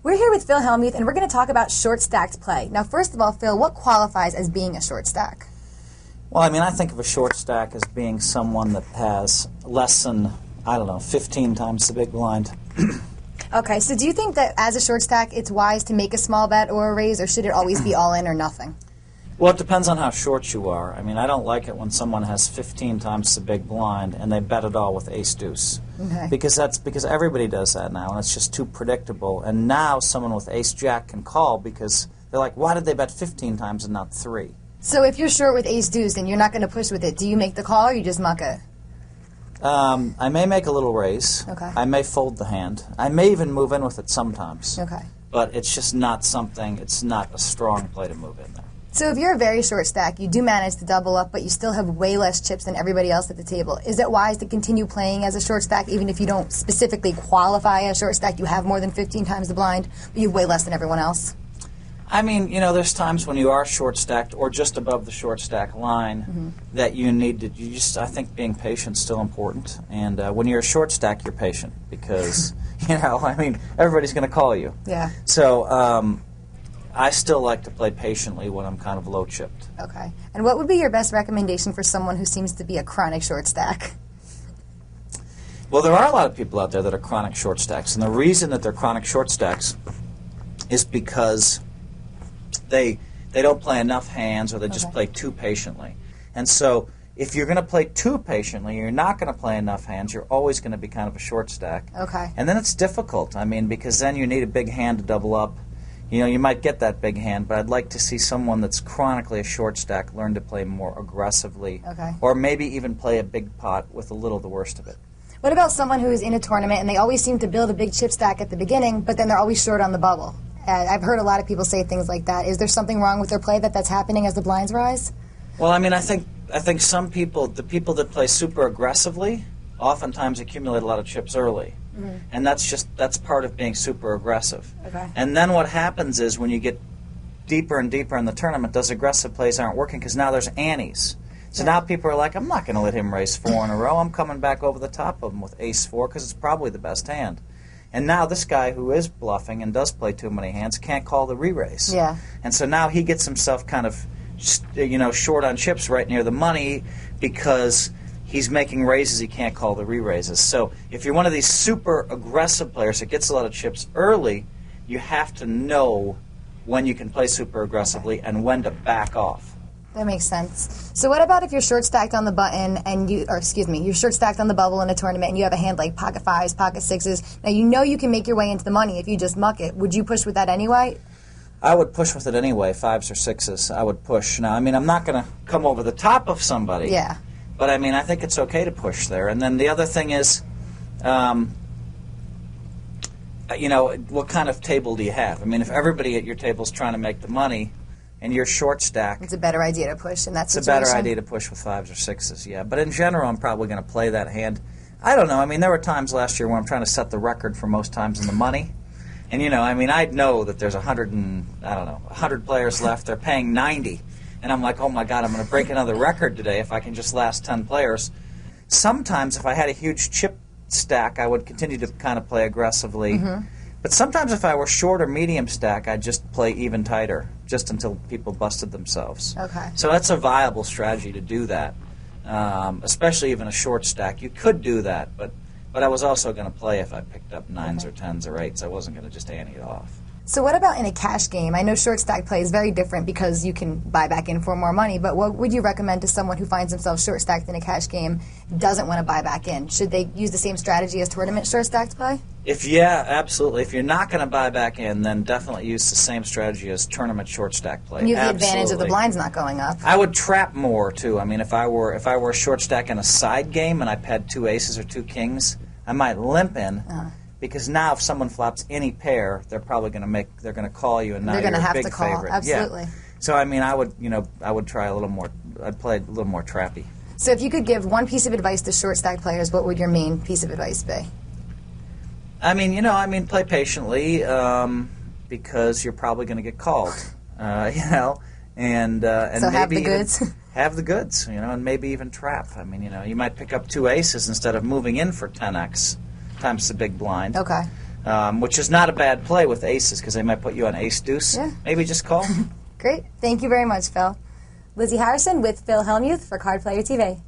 We're here with Phil Hellmuth, and we're going to talk about short stacked play. Now, first of all, Phil, what qualifies as being a short stack? Well, I mean, I think of a short stack as being someone that has less than, 15 times the big blind. Okay, so do you think that as a short stack, it's wise to make a small bet or a raise, or should it always be all in or nothing? Well, it depends on how short you are. I mean, I don't like it when someone has 15 times the big blind and they bet it all with ace-deuce. Okay. Because everybody does that now, and it's just too predictable. And now someone with ace-jack can call because they're like, why did they bet 15 times and not 3? So if you're short with ace-deuce and you're not going to push with it, do you make the call or you just muck it? I may make a little raise. Okay. I may fold the hand. I may even move in with it sometimes. Okay. But it's just not something, it's not a strong play to move in there. So if you're a very short stack, you do manage to double up, but you still have way less chips than everybody else at the table. Is it wise to continue playing as a short stack, even if you don't specifically qualify as short stack? You have more than 15 times the blind, but you have way less than everyone else? I mean, there's times when you are short stacked or just above the short stack line that you need to, I think being patient is still important. And when you're a short stack, you're patient because, everybody's going to call you. Yeah. So, I still like to play patiently when I'm kind of low chipped. Okay. And what would be your best recommendation for someone who seems to be a chronic short stack? Well, there are a lot of people out there that are chronic short stacks, and the reason that they're chronic short stacks is because they don't play enough hands or they just play too patiently. And so if you're going to play too patiently, you're not going to play enough hands, you're always going to be kind of a short stack. Okay. And then it's difficult, because then you need a big hand to double up. You might get that big hand, but I'd like to see someone that's chronically a short stack learn to play more aggressively. Okay. Or maybe even play a big pot with a little of the worst of it. What about someone who is in a tournament and they always seem to build a big chip stack at the beginning, but then they're always short on the bubble? I've heard a lot of people say things like that. Is there something wrong with their play that's happening as the blinds rise? Well, I think some people, the people that play super aggressively, oftentimes accumulate a lot of chips early. And that's part of being super aggressive. Okay. And then what happens is when you get deeper and deeper in the tournament, those aggressive plays aren't working because now there's antes. So now people are like, I'm not going to let him raise 4 in a row. I'm coming back over the top of him with ace-4 because it's probably the best hand. And now this guy who is bluffing and does play too many hands can't call the re-raise. Yeah. And so now he gets himself kind of, short on chips right near the money because he's making raises he can't call the re-raises. So if you're one of these super aggressive players that gets a lot of chips early, you have to know when you can play super aggressively and when to back off. That makes sense. So what about if you're short stacked on the button and you're short stacked on the bubble in a tournament and you have a hand like pocket 5s, pocket 6s. Now you can make your way into the money if you just muck it. Would you push with that anyway? I would push with it anyway, 5s or 6s. I would push. Now, I'm not going to come over the top of somebody. Yeah. But I think it's okay to push there. And then the other thing is, what kind of table do you have? If everybody at your table is trying to make the money and you're short stack, it's a better idea to push in that situation. It's a better idea to push with 5s or 6s, yeah. But in general, I'm probably going to play that hand. I don't know. There were times last year when I'm trying to set the record for most times in the money. And, I'd know that there's 100 players left. They're paying 90. And I'm like, oh, my God, I'm going to break another record today if I can just last 10 players. Sometimes if I had a huge chip stack, I would continue to kind of play aggressively. But sometimes if I were short or medium stack, I'd just play even tighter, just until people busted themselves. Okay. So that's a viable strategy to do that, especially even a short stack. You could do that, but I was also going to play if I picked up 9s or 10s or 8s. I wasn't going to just ante it off. So what about in a cash game? I know short stack play is very different because you can buy back in for more money, but what would you recommend to someone who finds themselves short stacked in a cash game, doesn't want to buy back in? Should they use the same strategy as tournament short stacked play? Yeah, absolutely. If you're not going to buy back in, then definitely use the same strategy as tournament short stack play. And you have the advantage of the blinds not going up. I would trap more too. If I were a short stack in a side game and I had 2 aces or 2 kings, I might limp in. Because now if someone flops any pair, they're probably going to call you, and now they're you're going to a have big to call. favorite. Absolutely. Yeah. So I would try a little more. I'd play a little more trappy. So if you could give one piece of advice to short stack players, what would your main piece of advice be? Play patiently because you're probably going to get called. And so maybe have the goods. Have the goods, and maybe even trap. You might pick up 2 aces instead of moving in for 10x times the big blind. Okay. which is not a bad play with aces because they might put you on ace deuce. Yeah. Maybe just call. Great. Thank you very much, Phil. Lizzie Harrison with Phil Hellmuth for Card Player TV.